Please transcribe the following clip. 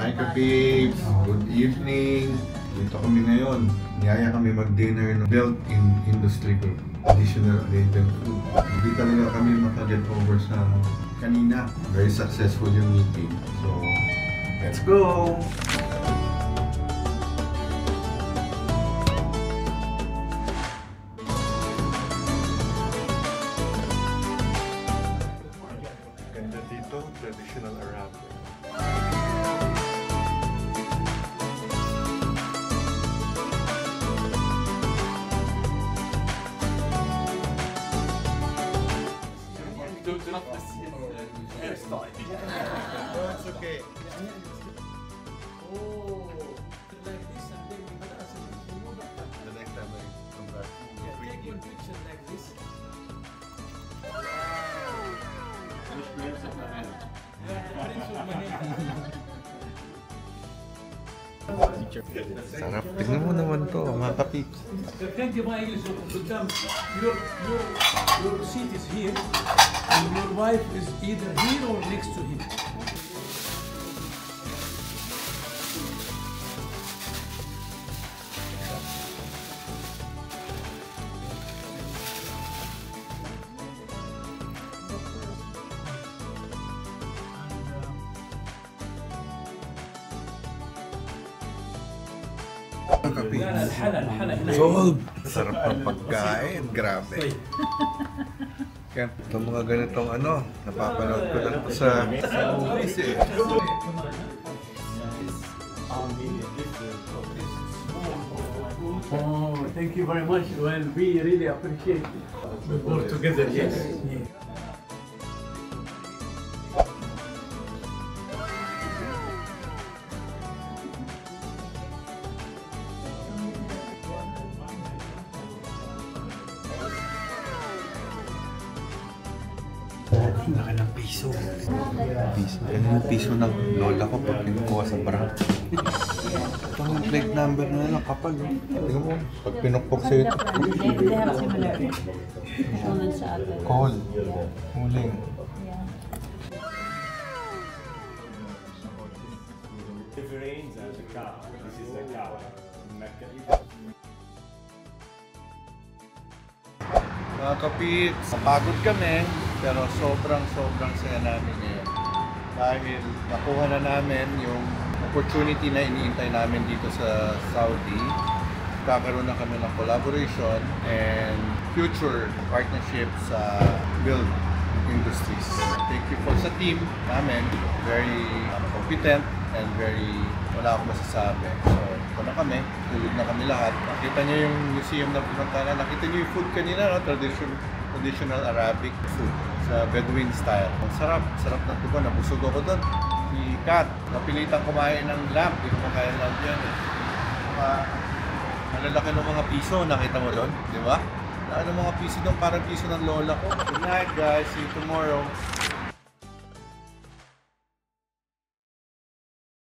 Hi Kapibs! Good evening! Dito kami ngayon. Niyaya kami mag-dinner ng built-in industry group. Additional arrangement food. Hindi talaga kami maka-get over sa kanina. Very successful yung meeting. So, let's go! Ganda dito, traditional Arabic. Do not miss his hairstyle. No, it's okay. Oh, like this and then you move it back. The next time I come back, Take one picture like this. Sarap. Tignan mo naman to, mga kapips. كان تبغى يجلس قدام your seat is here and your wife is either here or next to him. الحلا هنا. Sold! Sarap ng pagkain. Grabe. Kaya itong mga ganitong napapanood ko lang ito sa movies eh. Oh, thank you very much. Well, we really appreciate it. We work together, yes. Yeah. Laki ng piso. Yan yung piso ng lola ko pag kinukuha sa barang. Ito yung plate number na lang, kapal. Tingnan mo, pag pinukpok sa'yo ito. They have similar. Shoulder sa atin. Call. Huling. Rains as a cow. This is the cow. Mecca. Mga kapips, napagod kami, pero sobrang saya namin ngayon. Dahil nakuha na namin yung opportunity na iniintay namin dito sa Saudi. Kakaroon na kami ng collaboration and future partnership sa build industries. Thank you for sa team namin. Very competent and very wala akong masasabi. So, ito na kami. Tulog na kami lahat. Nakita niyo yung museum na pinunta na. Nakita niyo yung food kanina, no? Traditional Arabic food sa Bedouin style. Ang sarap. Sarap ng tubo. Nabusog ako doon. Si Kat, napilitang kumain ng lamb. Hindi ko makain lamb yan. Malalaki ng mga piso. Nakita mo doon? Di ba? Ano mga piso doon? Parang piso ng lola ko. Good night guys. See you tomorrow.